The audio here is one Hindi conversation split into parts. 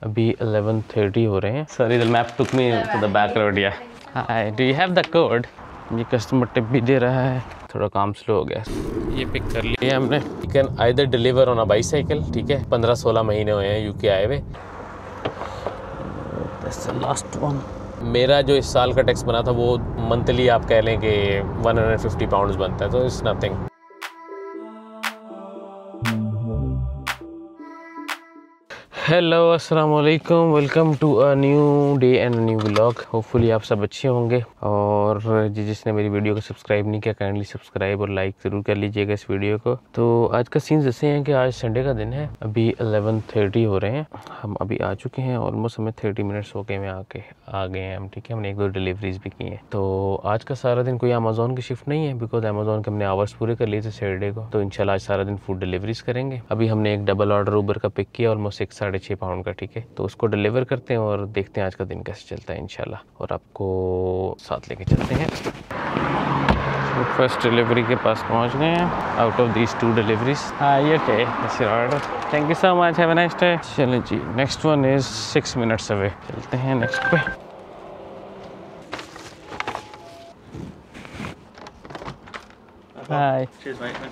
अभी 11:30 हो रहे हैं। Sorry the map took me to the back road. Yeah hi, do you have the code? ये कस्टमर टिप भी दे रहा है, थोड़ा काम स्लो हो गया। ये पिक कर लिया हमने। You can either deliver on a bicycle, ठीक है। 15-16 महीने हुए हैं यूके आए हुए। That's the last one. मेरा जो इस साल का टैक्स बना था वो मंथली आप कह लें कि 150 पाउंड्स बनता है, तो इट्स नथिंग। हेलो अस्सलाम वालेकुम, welcome to a new day and new vlog. Hopefully आप सब अच्छे होंगे, और जिसने मेरी वीडियो को सब्सक्राइब नहीं किया काइंडली सब्सक्राइब और लाइक ज़रूर कर लीजिएगा इस वीडियो को। तो आज का सीन ऐसे हैं कि आज संडे का दिन है। अभी 11:30 हो रहे हैं, हम अभी आ चुके हैं। ऑलमोस्ट हमें 30 मिनट्स हो गए में आ गए हैं हम, ठीक है। हमने 1-2 डिलीवरीज भी की हैं। तो आज का सारा दिन कोई अमेज़ॉन की शिफ्ट नहीं है, बिकॉज अमेज़ॉन के हमने आवर्स पूरे कर लिए थे सैटरडे को। तो इंशाल्लाह आज सारा दिन फूड डिलीवरीज करेंगे। अभी हमने एक डबल ऑर्डर ऊबर का पिक किया, ऑलमोस्ट 6.5 पाउंड का, ठीक है। तो उसको डिलीवर करते हैं और देखते हैं आज का दिन कैसे चलता है इंशाल्लाह, और आपको साथ लेके चलते हैं। फर्स्ट डिलीवरी के पास पहुंच गए हैं, out of these 2 deliveries. Okay, this order, thank you so much, have a nice day. चलें जी, next one is 6 minutes away. चलते हैं नेक्स्ट पे। Hi,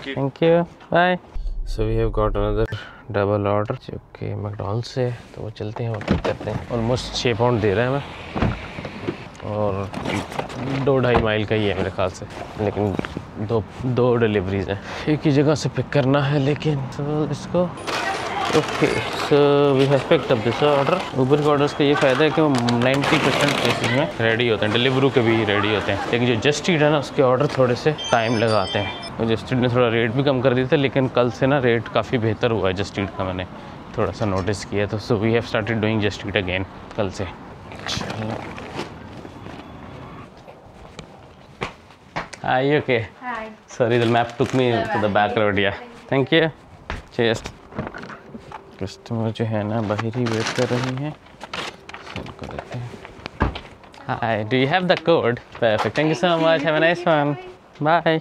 thank you, bye. So we have got another double order जो कि मैकडॉनल्ड्स से है, तो वो चलते हैं और पिक करते हैं। ऑलमोस्ट 6 पाउंड दे रहा है हमें, और 2-2.5 माइल का ही है मेरे ख्याल से, लेकिन दो डिलीवरीज हैं। एक ही जगह से पिक करना है लेकिन। तो इसको okay, so we have picked up this order. Uber के ऑर्डर्स का ये फ़ायदा है कि वो 90% केसेस में रेडी होते हैं, डिलीवरी के भी रेडी होते हैं। लेकिन जो जस्ट ईट है ना, उसके ऑर्डर थोड़े से टाइम लगाते हैं। तो जस्ट ईट ने थोड़ा रेट भी कम कर दिया था, लेकिन कल से ना रेट काफ़ी बेहतर हुआ है जस्ट ईट का, मैंने थोड़ा सा नोटिस किया। तो so we have started doing just Eat again कल से। Hi, okay, hi, sorry the map took me to the back road. Yeah thank you, cheers. Customer जो है ना बाहर ही वेट कर रही हैं, सबको देते हैं। Hi, do you have the code? Perfect, thank you so much, have a nice one, bye.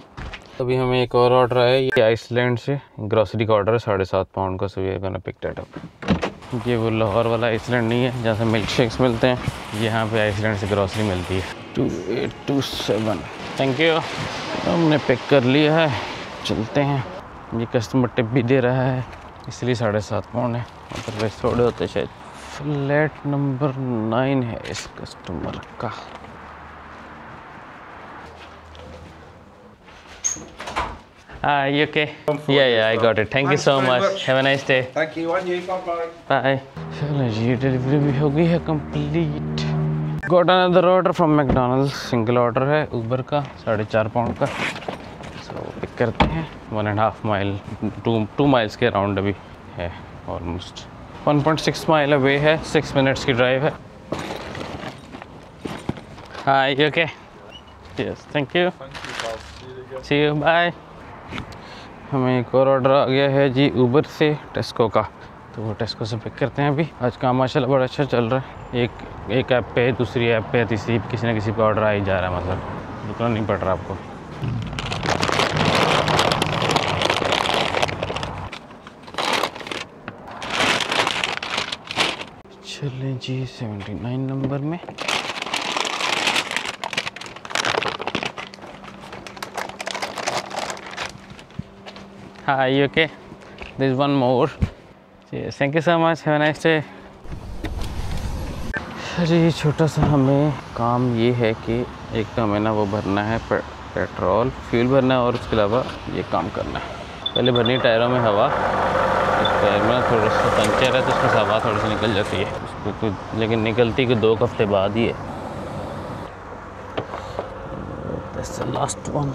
अभी हमें एक और ऑर्डर आया, ये आइसलैंड से ग्रॉसरी का ऑर्डर है 7.5 पाउंड का। So we are gonna pick that up. ये वो लाहौर वाला आइसलैंड नहीं है जहाँ से मिल्क शेक्स मिलते हैं, यहाँ पे आइसलैंड से ग्रॉसरी मिलती है। 2827, थैंक यू। हमने पिक कर लिया है, चलते हैं। ये कस्टमर टिप भी दे रहा है, इसलिए 7.5 पाउंड है, अदरवाइज थोड़े होते शायद। फ्लैट नंबर 9 है इस कस्टमर का। You okay? Yeah, I got it. Thank you so much. Have a nice day. Thank you, and you. Bye-bye. Bye. चलो जी, डिलीवरी भी हो गई है complete. Got another order from McDonald's. Single order है ऊबर का 4.5 पाउंड का। सो पिक करते हैं। 1.5 माइल, 2 माइल्स के अराउंड अभी है, ऑलमोस्ट 1.6 माइल अवे है। 6 मिनट्स की ड्राइव है। हाय, you okay? Yes, thank you. See you, bye. हमें एक और ऑर्डर आ गया है जी ऊबर से, टेस्को का। तो वो टेस्को से पिक करते हैं अभी। आज काम माशाल्लाह बड़ा अच्छा चल रहा है। एक ऐप पे, दूसरी ऐप पे, तीसरी किसी न किसी पे ऑर्डर आ ही जा रहा है, मतलब रुकना नहीं पड़ रहा आपको। चलें जी 79 नंबर में। Hi, you okay? There's one more. Yes, thank you so much. Have a nice day. अरे छोटा सा हमें काम ये है कि एक तो हमें ना वो भरना है पेट्रोल, फ्यूल भरना है, और उसके अलावा ये काम करना है। पहले भरनी टायरों में हवा। टायर में थोड़ा सा पंचर है तो उसमें से हवा थोड़ी सी निकल जाती है उसको, लेकिन निकलती कि 2 हफ्ते बाद ही है। That's the last one.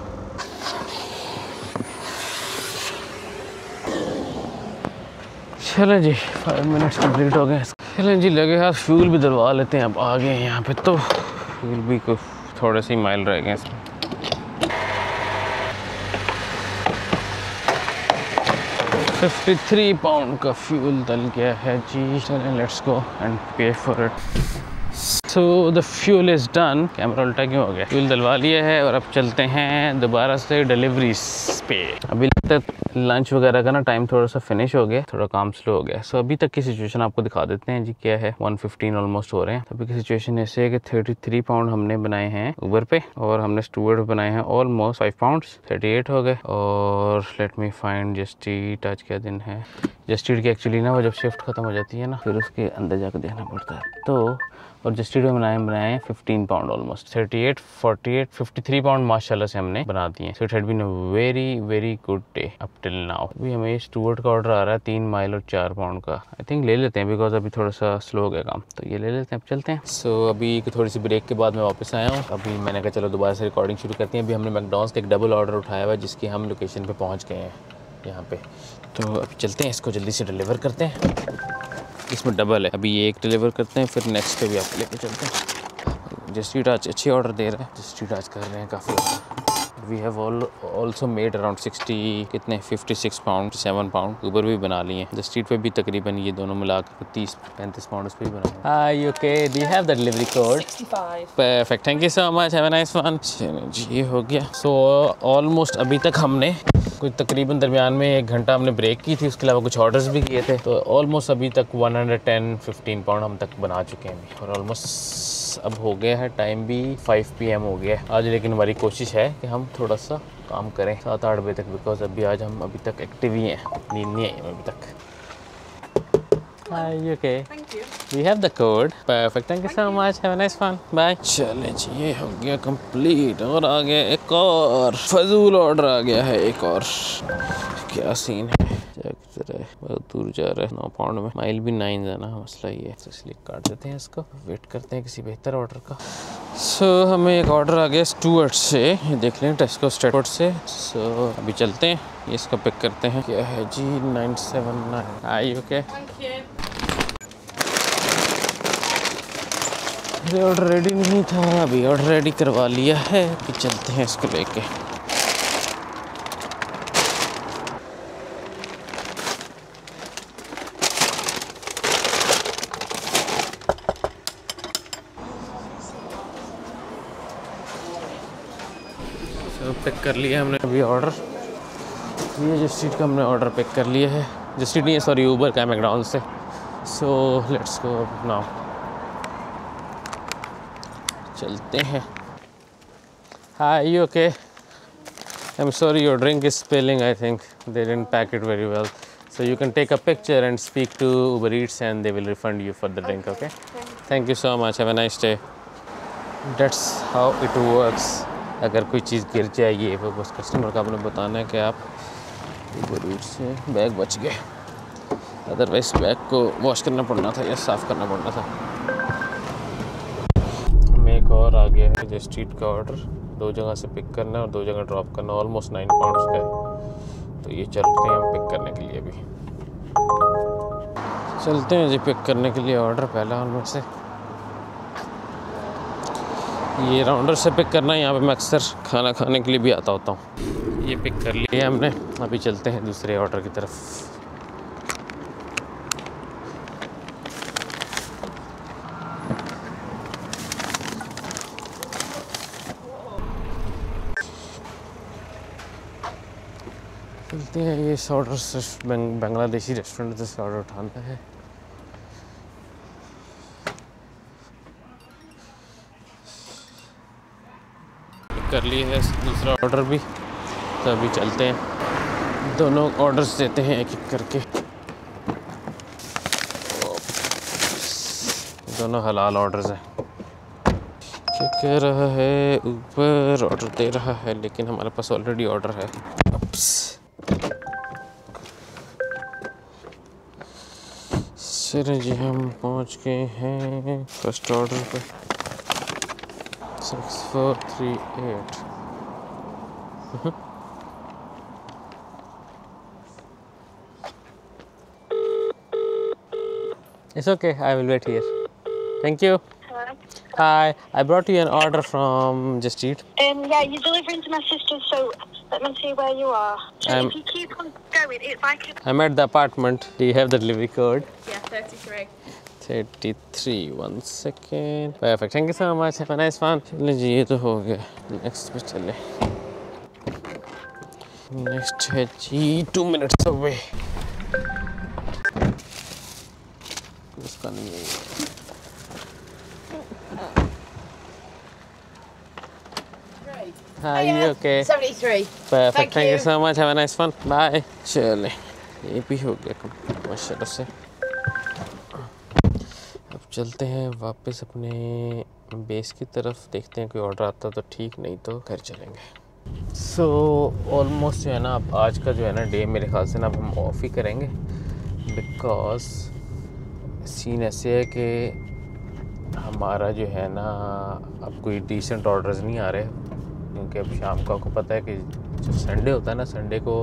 चलें जी, 5 मिनट्स कंप्लीट हो गए। चलें जी, लगे हाथ फ्यूल भी डलवा लेते हैं। अब आ गए हैं यहाँ पे, तो फ्यूल भी को थोड़े से माइल रह गए इसमें। 53 पाउंड का फ्यूल डल गया है जी। चलें, लेट्स गो एंड पे for it. So the fuel is done. Camera उल्टा क्यों हो गया? फ्यूल डलवा लिया है और अब चलते हैं दोबारा से डिलीवरीज पे। अभी लगता है लंच वगैरह का ना टाइम थोड़ा सा फिनिश हो गया, थोड़ा काम स्लो हो गया। सो अभी तक की सिचुएशन आपको दिखा देते हैं जी। क्या है 1:15 ऑलमोस्ट हो रहे हैं। अभी की सिचुएशन ऐसे है कि 33 पाउंड हमने बनाए हैं ऊबर पे और हमने स्टूवर्ड बनाए हैं ऑलमोस्ट 5 पाउंड्स, 38 हो गए। और let me find just eat. आज क्या दिन है? जस्ट ईट की एक्चुअली ना वो जब शिफ्ट खत्म हो जाती है ना फिर उसके अंदर जाकर देखना पड़ता है। तो और जस्ट ईट में बनाए हैं 15 पाउंड ऑलमोस्ट 38, 48, 53 पाउंड माशाल्लाह से हमने बना दिए। So it had been a very very good day up till now. अभी हमें स्टूवर्ड का ऑर्डर आ रहा है 3 माइल और 4 पाउंड का। आई थिंक ले लेते हैं बिकॉज अभी थोड़ा सा स्लो हो गया काम, तो ये ले लेते हैं। अब चलते हैं। सो अभी थोड़ी सी ब्रेक के बाद मैं वापस आया हूँ। अभी मैंने कहा चलो दोबारा से रिकॉर्डिंग शुरू करते हैं। अभी हमने मैकडॉनल्ड्स का एक डबल ऑर्डर उठाया हुआ है जिसकी हम लोकेशन पर पहुँच गए हैं यहाँ पे। तो अभी चलते हैं, इसको जल्दी से डिलीवर करते हैं। इसमें डबल है, अभी ये एक डिलीवर करते हैं फिर नेक्स्ट पे भी आप लेके चलते हैं। जस्ट ईट आज अच्छे ऑर्डर दे रहे हैं, जस्ट ईट आज कर रहे हैं काफ़ी order. We have also made around 60 कितने 56 पाउंड 7 पाउंड ऊबर भी बना लिए हैं। जस्ट ईट पे भी तकरीबन ये दोनों मिला के 30-35 पाउंड उस पर भी बना। हाय okay, do you have the delivery code? 65। Perfect, thank you so much, have a nice one. चलो जी ये हो गया। सो ऑलमोस्ट अभी तक हमने कुछ तकरीबन दरमियान में 1 घंटा हमने ब्रेक की थी, उसके अलावा कुछ ऑर्डर्स भी किए थे। तो ऑलमोस्ट अभी तक 110-15 पाउंड हम तक बना चुके हैं अभी। और ऑलमोस्ट अब हो गया है टाइम भी 5 PM हो गया है आज। लेकिन हमारी कोशिश है कि हम थोड़ा सा काम करें 7-8 बजे तक, बिकॉज अभी आज हम अभी तक एक्टिव ही हैं, नींद नहीं आई अभी तक। Hi, you okay? Thank you. We have the code. Perfect. Thank you so much. Have a nice fun. Bye. चले जी ये हो गया कंप्लीट। और आ गया एक और फजूल ऑर्डर आ गया है एक और। क्या सीन है? बहुत दूर जा रहा है 9 पाउंड में, माइल भी 9 जाना है, मसला ये है। तो इसलिए काट देते हैं इसको, वेट करते हैं किसी बेहतर ऑर्डर का। सो हमें एक ऑर्डर आ गया स्टूवर्ट से, देख लें टेस्को स्टूवर्ट से। सो अभी चलते हैं, ये इसको पिक करते हैं। क्या है जी 979। आई ओके, अरे ऑर्डर रेडी नहीं था, अभी ऑर्डर रेडी करवा लिया है। अभी चलते हैं इसको लेके। पिक कर लिया हमने अभी ऑर्डर। ये जस्ट ईट का हमने ऑर्डर पिक कर लिया है। जस्ट ईट नहीं है सॉरी, ऊबर का मैकडॉनल्ड्स से। सो लेट्स गो नाउ, चलते हैं। Hi you okay? I am sorry your drink is spilling, I think they didn't pack it very well, so you can take a picture and speak to Uber Eats and they will refund you for the drink. Okay, thank you so much, have a nice day. That's how it works. अगर कोई चीज़ गिर जाएगी वो बस कस्टमर को आपने बताना है कि आप उबर ईट्स से बैग बच गए, अदरवाइज बैग को वॉश करना पड़ना था या साफ़ करना पड़ना था। हमें एक और आ गया है जस्ट ईट का ऑर्डर, 2 जगह से पिक करना है और 2 जगह ड्रॉप करना, ऑलमोस्ट 9 पाउंड का है। तो ये चलते हैं हम पिक करने के लिए। अभी चलते हैं जी पिक करने के लिए ऑर्डर। पहला उनमें से ये राउंडर से पिक करना है, यहाँ पे मैं अक्सर खाना खाने के लिए भी आता होता हूँ। ये पिक कर लिया हमने, अभी चलते हैं दूसरे ऑर्डर की तरफ। चलते हैं, ये इस ऑर्डर से बांग्लादेशी रेस्टोरेंट से ऑर्डर उठाना है। कर लिए है दूसरा ऑर्डर भी, तो अभी चलते हैं, दोनों ऑर्डर्स देते हैं एक एक करके। दोनों हलाल ऑर्डर्स हैं। क्या कह रहा है ऊपर? ऑर्डर दे रहा है लेकिन हमारे पास ऑलरेडी ऑर्डर है। चलिए जी हम पहुंच गए हैं फर्स्ट ऑर्डर पे। 6438। It's okay, I will wait here. Thank you. Hello. Hi, I brought you an order from Just Eat. Yeah, you're delivering to my sister, so let me see where you are. If you keep on going, if I can... I'm at the apartment. Do you have the delivery code? Yeah, 33. 33 1 second perfect thank you so much have a nice fun. चलिए जी ये तो हो गया, नेक्स्ट पे चले। नेक्स्ट है जी 2 मिनट्स अवे, उसका नहीं है। Hi, you okay? 73. Perfect. Thank Thank you you. so much. Have a nice fun. Bye. चले ये भी हो गया कम माशाल्लाह से। अब चलते हैं वापस अपने बेस की तरफ, देखते हैं कोई ऑर्डर आता तो ठीक, नहीं तो घर चलेंगे। सो ऑलमोस्ट जो है ना अब आज का जो है ना डे मेरे ख्याल से ना अब हम ऑफ ही करेंगे, बिकॉज सीन ऐसे है कि हमारा जो है ना अब कोई डिसेंट ऑर्डर्स नहीं आ रहे, क्योंकि अब शाम को आपको पता है कि जो संडे होता है ना, संडे को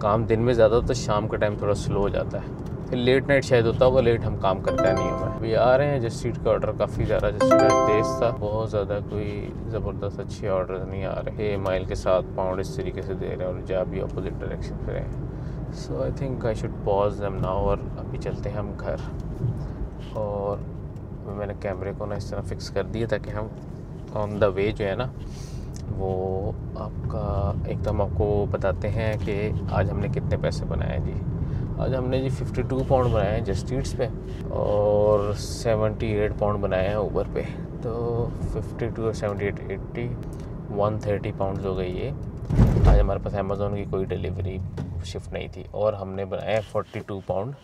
काम दिन में ज़्यादा होता है, शाम का टाइम थोड़ा स्लो हो जाता है, फिर लेट नाइट शायद होता होगा, लेट हम काम करते नहीं होगा। अभी आ रहे हैं जस्ट स्ट्रीट का ऑर्डर काफ़ी ज़्यादा, जस्ट स्ट्रीट आज तेज़ था, बहुत ज़्यादा कोई ज़बरदस्त अच्छे ऑर्डर नहीं आ रहे। माइल के 7 पाउंड इस तरीके से दे रहे हैं और जा भी अपोजिट डायरेक्शन पे हैं। So I think I should pause them now, और अभी चलते हैं हम घर। और मैंने कैमरे को ना इस तरह फिक्स कर दिया ताकि हम ऑन द वे जो है ना वो आपका एकदम आपको बताते हैं कि आज हमने कितने पैसे बनाए जी। आज हमने जी 52 पाउंड बनाए हैं जस्ट ईट्स पे, और 78 पाउंड बनाए हैं ऊबर पे, तो 52 और 78 80 130 पाउंड हो गई ये। आज हमारे पास अमेज़ोन की कोई डिलीवरी शिफ्ट नहीं थी, और हमने बनाया 42 पाउंड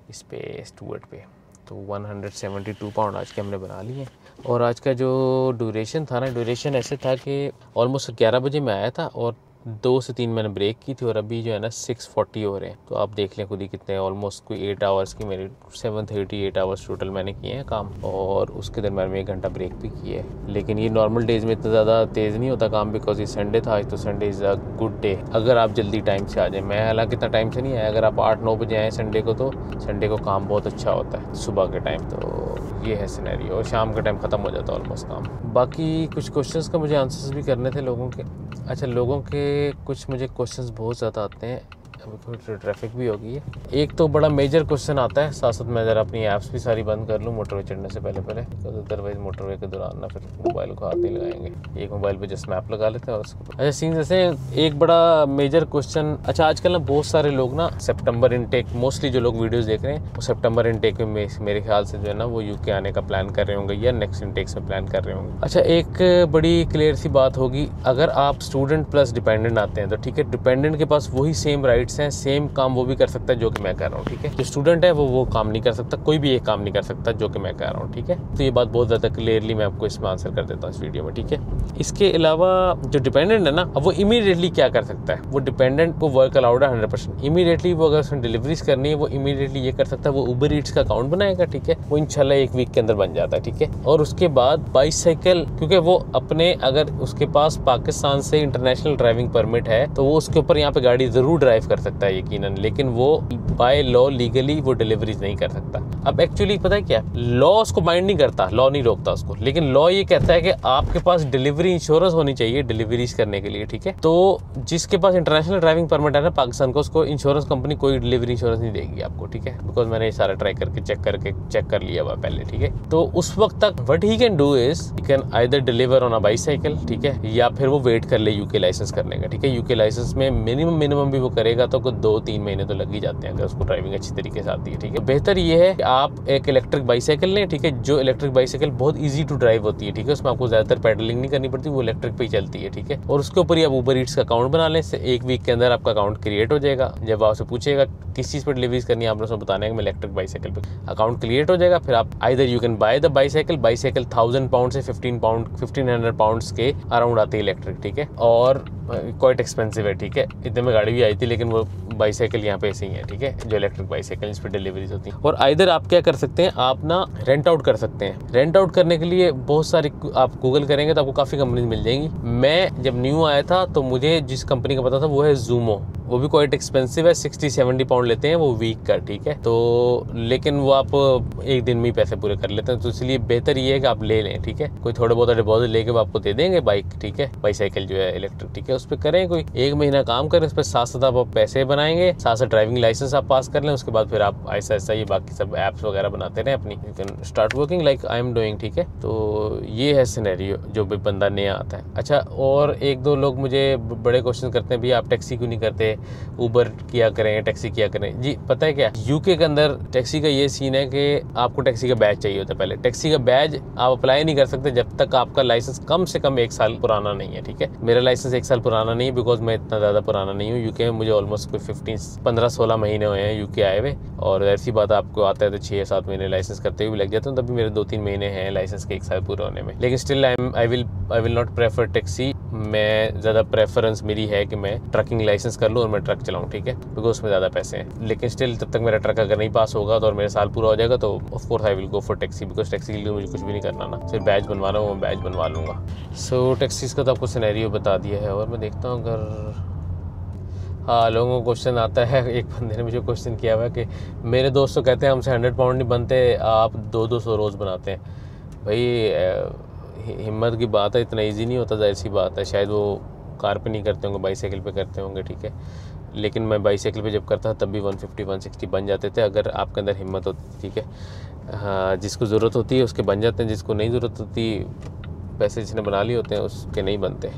इस पे स्टूअर्ट पे, तो 172 पाउंड आज के हमने बना लिए। और आज का जो ड्यूरेशन था ना, ड्यूरेशन ऐसे था कि ऑलमोस्ट 11 बजे मैं आया था और 2 से 3 मैंने ब्रेक की थी, और अभी जो है ना 6:40 हो रहे हैं, तो आप देख लें खुद ही कितने, ऑलमोस्ट कोई 8 आवर्स की मेरी 7:38 आवर्स टोटल मैंने किए हैं काम, और उसके दरम्यान में 1 घंटा ब्रेक भी किए। लेकिन ये नॉर्मल डेज़ में इतना ज़्यादा तेज़ नहीं होता काम, बिकॉज ये संडे था आज, तो Sunday is a good day अगर आप जल्दी टाइम से आ जाए। मैं हालांकि इतना टाइम से नहीं आया, अगर आप 8-9 बजे आए संडे को, तो संडे को काम बहुत अच्छा होता है सुबह के टाइम, तो ये है सिनेरियो, और शाम का टाइम ख़त्म हो जाता है ऑलमोस्ट काम। बाकी कुछ क्वेश्चंस का मुझे आंसर्स भी करने थे लोगों के। अच्छा, लोगों के कुछ मुझे क्वेश्चंस बहुत ज़्यादा आते हैं, अभी थोड़ी ट्रैफिक भी हो गई है। एक तो बड़ा मेजर क्वेश्चन आता है, साथ साथ मैं ज़रा अपनी ऐप्स भी सारी बंद कर लूँ मोटरवे चढ़ने से पहले, अदरवाइज मोटरवे के दौरान ना फिर मोबाइल को हाथ नहीं लगाएंगे। एक मोबाइल पे जस्ट मैप लगा लेते हैं और उसको। अच्छा सीन जैसे एक बड़ा मेजर क्वेश्चन, अच्छा आजकल ना बहुत सारे लोग ना सितंबर इनटेक, मोस्टली जो लोग वीडियोज़ देख रहे हैं वो सितंबर इनटेक में मेरे ख्याल से जो है ना वो यूके आने का प्लान कर रहे होंगे, या नेक्स्ट इनटेक्स में प्लान कर रहे होंगे। अच्छा एक बड़ी क्लियर सी बात होगी, अगर आप स्टूडेंट प्लस डिपेंडेंट आते हैं तो ठीक है, डिपेंडेंट के पास वही सेम राइट्स हैं, सेम काम वो भी कर सकता है जो कि मैं कर रहा हूँ, ठीक है। जो स्टूडेंट है वो काम नहीं कर सकता, कोई भी एक काम नहीं कर सकता जो कि मैं कर रहा हूँ, ठीक है। तो ये बात बहुत ज़्यादा क्लियरली मैं आपको इसमें आंसर कर देता हूँ इस वीडियो में, ठीक है। इसके अलावा जो डिपेंडेंट है ना, अब वो इमीडिएटली क्या कर सकता है, वो डिपेंडेंट को वर्क अलाउड है 100%। इमीडिएटली वो अगर उसने डिलीवरीज करनी है वो इमीडिएटली ये कर सकता है, वो उबर ईट्स का अकाउंट बनाएगा, ठीक है। वो इंशाल्लाह 1 वीक के अंदर बन जाता है, ठीक है। और उसके बाद बाईसाइकिल, क्योंकि वो अपने अगर उसके पास पाकिस्तान से इंटरनेशनल ड्राइविंग परमिट है तो वो उसके ऊपर यहाँ पे गाड़ी ज़रूर ड्राइव कर सकता है यकीनन, लेकिन वो बाय लॉ लीगली वो डिलीवरीज नहीं कर सकता। अब एक्चुअली पता है क्या, लॉ उसको बाइंड नहीं करता, लॉ नहीं रोकता उसको, लेकिन लॉ ये कहता है कि आपके पास डिलीवरी इंश्योरेंस होनी चाहिए डिलीवरीज करने के लिए, ठीक है। तो जिसके पास इंटरनेशनल ड्राइविंग परमिट है ना पाकिस्तान को, उसको इंश्योरेंस कंपनी कोई डिलीवरी इंश्योरेंस नहीं देगी आपको, ठीक है। बिकॉज मैंने ये सारा ट्राई करके चेक कर लिया हुआ पहले, ठीक है। तो उस वक्त तक what he can do is he can either deliver on a bicycle, ठीक है, या फिर वो वेट कर ले यूके लाइसेंस करने का, ठीक है। यूके लाइसेंस में मिनिमम भी वो करेगा तो 2-3 महीने तो लग ही जाते हैं अगर उसको ड्राइविंग अच्छी तरीके से आती है, ठीक है। बेहतर ये है कि आप एक इलेक्ट्रिक बाईसाइकिल लें, ठीक है। जो इलेक्ट्रिक बाईसाइकिल बहुत ईजी टू ड्राइव होती है, ठीक है, उसमें आपको ज़्यादातर पेडलिंग नहीं करनी पड़ती, वो इलेक्ट्रिक पे ही चलती है, ठीक है। और उसके ऊपर ही आप उबर ईट्स का अकाउंट बना लें, 1 वीक के अंदर आपका अकाउंट क्रिएट हो जाएगा। जब आपसे पूछेगा किस चीज़ पर डिलीवरीज करनी है, आपने उसको बताना है कि मैं इलेक्ट्रिक बाईसाइकिल पे, अकाउंट क्रिएट हो जाएगा। फिर आप either you can by the bicycle 1000 pound से 1500 पाउंड्स के अराउंड आती है इलेक्ट्रिक, ठीक है, और क्वाइट एक्सपेंसिव है, ठीक है। इतने में गाड़ी भी आई थी, लेकिन वो बाईसाइकिल यहाँ पे ऐसे ही है, ठीक है, जो इलेक्ट्रिक बाईसाइकिल इस पर डिलीवरीज होती है। और आइदर आप क्या कर सकते हैं, आप ना रेंट आउट कर सकते हैं। रेंट आउट करने के लिए बहुत सारी, आप गूगल करेंगे तो आपको काफ़ी कंपनीज मिल जाएंगी। मैं जब न्यू आया था तो मुझे जिस कंपनी का पता था वो है जूमो, वो भी क्वाइट एक्सपेंसिव है, 60-70 पाउंड लेते हैं वो वीक का, ठीक है। तो लेकिन वो आप 1 दिन में ही पैसे पूरे कर लेते हैं, तो इसलिए बेहतर ये है कि आप ले लें, ठीक है। कोई थोड़े बहुत डिपॉजिट लेके वो आपको दे देंगे बाइक, ठीक है, बाईसाइकिल जो है इलेक्ट्रिक, ठीक है। उस पर करें कोई 1 महीना काम करें, उस पर 7-7 आप पैसे बनाएंगे, साथ साथ ड्राइविंग लाइसेंस आप पास कर लें, उसके बाद फिर आप ऐसा ऐसा ये बाकी सब ऐप्स वगैरह बनाते रहें अपनी, you can start working like I am doing. ठीक है, तो ये है सिनेरियो जो भी बंदा नया आता है। अच्छा, और एक दो लोग मुझे बड़े क्वेश्चन करते हैं, भैया आप टैक्सी क्यों नहीं करते, ऊबर किया करें, टैक्सी किया करें। जी पता है क्या, यूके के अंदर टैक्सी का ये सीन है कि आपको टैक्सी का बैज चाहिए होता है। पहले टैक्सी का बैज आप अप्लाई नहीं कर सकते जब तक आपका लाइसेंस कम से कम 1 साल पुराना नहीं है। ठीक है, मेरा लाइसेंस 1 साल पुराना नहीं है, बिकॉज मैं इतना ज़्यादा पुराना नहीं हूँ। यूके में मुझे ऑलमोस्ट कोई 15-16 महीने हुए हैं यूके आए हुए, और ऐसी बात आपको आता है तो 6-7 महीने लाइसेंस करते हुए भी लग जाते हैं, तभी मेरे 2-3 महीने हैं लाइसेंस के 1 साल पूरा होने में। लेकिन still I will not prefer taxi. मैं ज़्यादा प्रेफरेंस मेरी है कि मैं ट्रकिंग लाइसेंस कर लूँ और मैं ट्रक चलाऊँ। ठीक है, बिकॉज उसमें ज़्यादा पैसे हैं। लेकिन स्टिल जब तक मेरा ट्रक अगर नहीं पास होगा तो और मेरा साल पूरा हो जाएगा तो of course I will go for taxi, because taxi के लिए मुझे कुछ भी नहीं करना ना, सिर्फ बैज बनवाना हो, मैं बैज बनवा लूँगा। सो टैक्सीज़ का तो आपको सिनेरियो बता दिया है। और मैं देखता हूँ अगर हाँ लोगों को क्वेश्चन आता है, एक बंदे ने मुझे क्वेश्चन किया हुआ है कि मेरे दोस्त तो कहते हैं हमसे 100 पाउंड नहीं बनते, आप 200-200 रोज़ बनाते हैं। भाई हिम्मत की बात है, इतना इजी नहीं होता, जाहिर सी बात है। शायद वो कार पे नहीं करते होंगे, बाईसाइकिल पे करते होंगे। ठीक है, लेकिन मैं बाईसाइकिल पे जब करता था तब भी 150-160 बन जाते थे, अगर आपके अंदर हिम्मत होती। ठीक है, हाँ जिसको ज़रूरत होती है उसके बन जाते हैं, जिसको नहीं ज़रूरत होती, पैसे जिसने बना लिए होते हैं उसके नहीं बनते।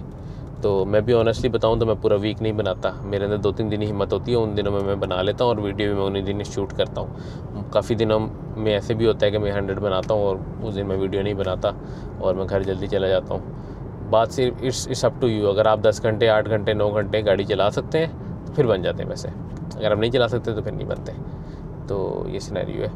तो मैं भी ऑनेस्टली बताऊं तो मैं पूरा वीक नहीं बनाता, मेरे अंदर 2-3 दिन ही हिम्मत होती है, उन दिनों में मैं बना लेता हूँ और वीडियो भी मैं उन्हीं दिन शूट करता हूँ। काफ़ी दिनों में ऐसे भी होता है कि मैं 100 बनाता हूँ और उस दिन मैं वीडियो नहीं बनाता और मैं घर जल्दी चला जाता हूँ। बात सिर्फ इट्स अप टू यू। अगर आप 10 घंटे, 8 घंटे, 9 घंटे गाड़ी चला सकते हैं तो फिर बन जाते हैं पैसे, अगर आप नहीं चला सकते तो फिर नहीं बनते। तो ये सिनेरियो है।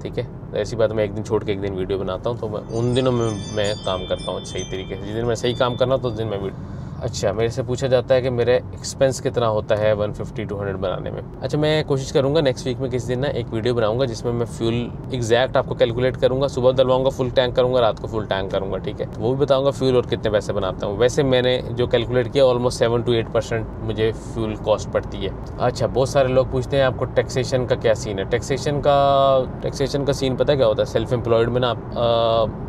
ठीक है, ऐसी बात मैं एक दिन छोड़ के एक दिन वीडियो बनाता हूँ, तो मैं उन दिनों में मैं काम करता हूँ सही तरीके से। जिस दिन मैं सही काम करना तो उस दिन मैं अच्छा, मेरे से पूछा जाता है कि मेरे एक्सपेंस कितना होता है 150-200 बनाने में। अच्छा, मैं कोशिश करूंगा नेक्स्ट वीक में किसी दिन ना एक वीडियो बनाऊंगा जिसमें मैं फ्यूल एग्जैक्ट आपको कैलकुलेट करूंगा, सुबह डलवाऊंगा फुल टैंक करूंगा, रात को फुल टैंक करूंगा। ठीक है, वो भी बताऊंगा फ्यूल और कितने पैसे बनाता हूँ। वैसे मैंने जो कैलकुलेट किया ऑलमोस्ट 7-8% मुझे फ्यूल कॉस्ट पड़ती है। अच्छा, बहुत सारे लोग पूछते हैं आपको टैक्सेशन का क्या सीन है। टैक्सेशन का सीन पता क्या होता है, सेल्फ एम्प्लॉयड में ना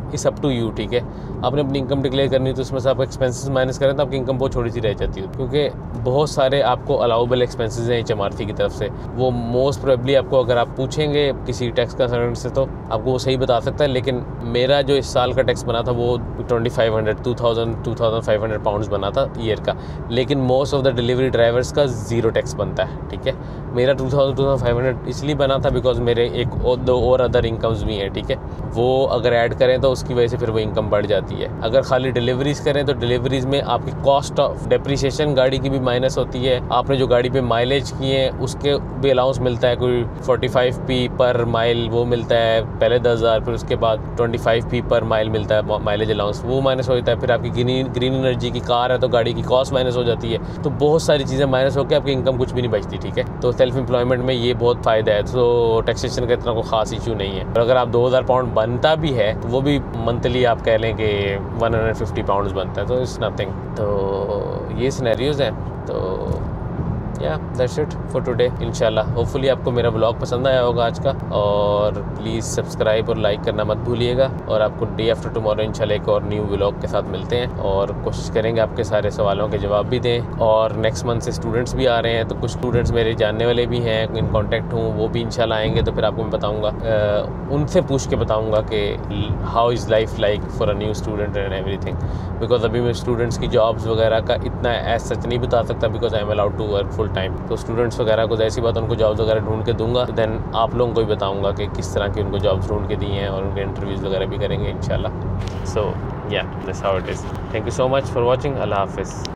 इट्स अप टू यू। ठीक है, आपने अपनी इनकम डिक्लेयर करनी है तो उसमें से आप एक्सपेंसेस माइनस करें तो आपकी इनकम बहुत छोटी सी रह जाती है, क्योंकि बहुत सारे आपको अलाउबल एक्सपेंसेस हैं HMRC की तरफ से। वो मोस्ट प्रोबेबली आपको अगर आप पूछेंगे किसी टैक्स कंसल्टेंट से तो आपको वो सही बता सकता है। लेकिन मेरा जो इस साल का टैक्स बना था वो 2,500 पाउंड्स बना था ईयर का, लेकिन most of the delivery drivers का 0 टैक्स बनता है। ठीक है, मेरा 2,500 इसलिए बना था बिकॉज मेरे एक दो और अदर इनकम्स भी हैं। ठीक है, वो अगर ऐड करें तो उसकी वजह से फिर वो इनकम बढ़ जाती है। अगर खाली डिलीवरीज करें तो डिलीवरीज में आपकी कॉस्ट ऑफ डेप्रिसिएशन गाड़ी की भी माइनस होती है। आपने जो गाड़ी पे माइलेज किए हैं उसके भी अलाउंस मिलता है, कोई 45p पर माइल वो मिलता है, पहले 10,000, फिर उसके बाद 25p पर माइल मिलता है माइलेज अलाउंस, वो माइनस होता है। फिर आपकी ग्रीन एनर्जी की कार है तो गाड़ी की कॉस्ट माइनस हो जाती है। तो बहुत सारी चीज़ें माइनस होकर आपकी इनकम कुछ भी नहीं बचती। ठीक है, तो सेल्फ एम्प्लॉयमेंट में ये बहुत फ़ायदा है। तो टैक्सेशन का इतना कोई खास इशू नहीं है। और अगर आप 2,000 पाउंड बनता भी है तो वो भी मंथली आप कह लें कि 150 पाउंड्स बनता है, तो इट्स नथिंग। तो ये सिनेरियोज़ हैं। तो या दैट्स इट फॉर टुडे। इंशाल्लाह होपफुली आपको मेरा व्लॉग पसंद आया होगा आज का, और प्लीज़ सब्सक्राइब और लाइक करना मत भूलिएगा। और आपको डे आफ्टर टुमारो इंशाल्लाह एक और न्यू व्लॉग के साथ मिलते हैं, और कोशिश करेंगे आपके सारे सवालों के जवाब भी दें। और नेक्स्ट मंथ से स्टूडेंट्स भी आ रहे हैं, तो कुछ स्टूडेंट्स मेरे जानने वाले भी हैं, इन कॉन्टैक्ट हूँ, वो भी इंशाल्लाह आएंगे। तो फिर आपको मैं बताऊँगा, उनसे पूछ के बताऊँगा कि how is life like for a new student and everything. Because अभी मैं स्टूडेंट्स की जॉब्स वगैरह का इतना एज सच नहीं बता सकता, because I am allowed to work full time. तो स्टूडेंट्स वगैरह को ऐसी बात उनको जॉब्स वगैरह ढूंढ के दूंगा, देन आप लोगों को भी बताऊंगा कि किस तरह की उनको जॉब्स ढूंढ के दी हैं, और उनके इंटरव्यूज़ वगैरह भी करेंगे इंशाल्लाह। So yeah that's how it is. Thank you so much for watching. अल्लाह हाफिज़।